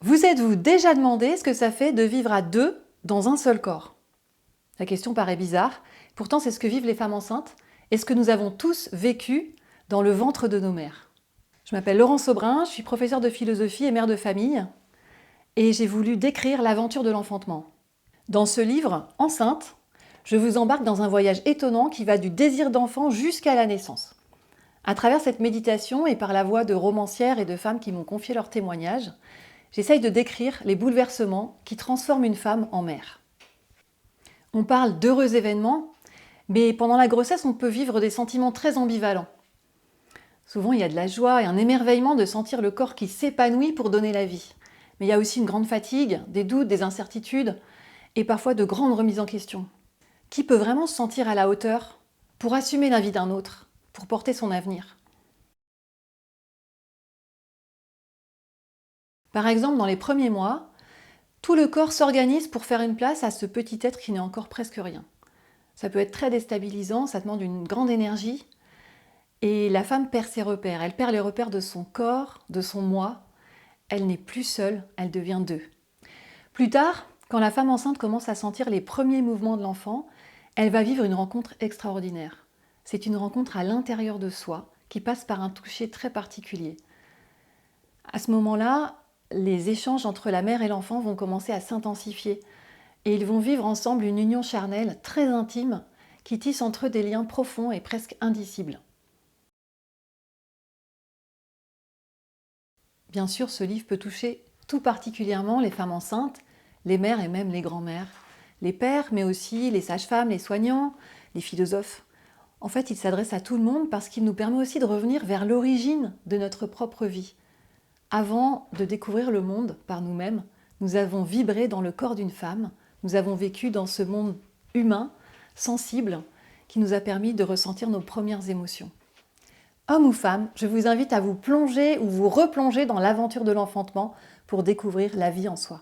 Vous êtes-vous déjà demandé ce que ça fait de vivre à deux dans un seul corps? La question paraît bizarre, pourtant c'est ce que vivent les femmes enceintes et ce que nous avons tous vécu dans le ventre de nos mères. Je m'appelle Laurence Aubrin, je suis professeure de philosophie et mère de famille et j'ai voulu décrire l'aventure de l'enfantement. Dans ce livre, Enceinte, je vous embarque dans un voyage étonnant qui va du désir d'enfant jusqu'à la naissance. À travers cette méditation et par la voix de romancières et de femmes qui m'ont confié leurs témoignages, j'essaye de décrire les bouleversements qui transforment une femme en mère. On parle d'heureux événements, mais pendant la grossesse, on peut vivre des sentiments très ambivalents. Souvent, il y a de la joie et un émerveillement de sentir le corps qui s'épanouit pour donner la vie. Mais il y a aussi une grande fatigue, des doutes, des incertitudes et parfois de grandes remises en question. Qui peut vraiment se sentir à la hauteur pour assumer la vie d'un autre, pour porter son avenir? Par exemple, dans les premiers mois, tout le corps s'organise pour faire une place à ce petit être qui n'est encore presque rien. Ça peut être très déstabilisant, ça demande une grande énergie. Et la femme perd ses repères. Elle perd les repères de son corps, de son moi. Elle n'est plus seule, elle devient deux. Plus tard, quand la femme enceinte commence à sentir les premiers mouvements de l'enfant, elle va vivre une rencontre extraordinaire. C'est une rencontre à l'intérieur de soi qui passe par un toucher très particulier. À ce moment-là, les échanges entre la mère et l'enfant vont commencer à s'intensifier et ils vont vivre ensemble une union charnelle très intime qui tisse entre eux des liens profonds et presque indicibles. Bien sûr, ce livre peut toucher tout particulièrement les femmes enceintes, les mères et même les grands-mères, les pères, mais aussi les sages-femmes, les soignants, les philosophes. En fait, il s'adresse à tout le monde parce qu'il nous permet aussi de revenir vers l'origine de notre propre vie. Avant de découvrir le monde par nous-mêmes, nous avons vibré dans le corps d'une femme, nous avons vécu dans ce monde humain, sensible, qui nous a permis de ressentir nos premières émotions. Homme ou femme, je vous invite à vous plonger ou vous replonger dans l'aventure de l'enfantement pour découvrir la vie en soi.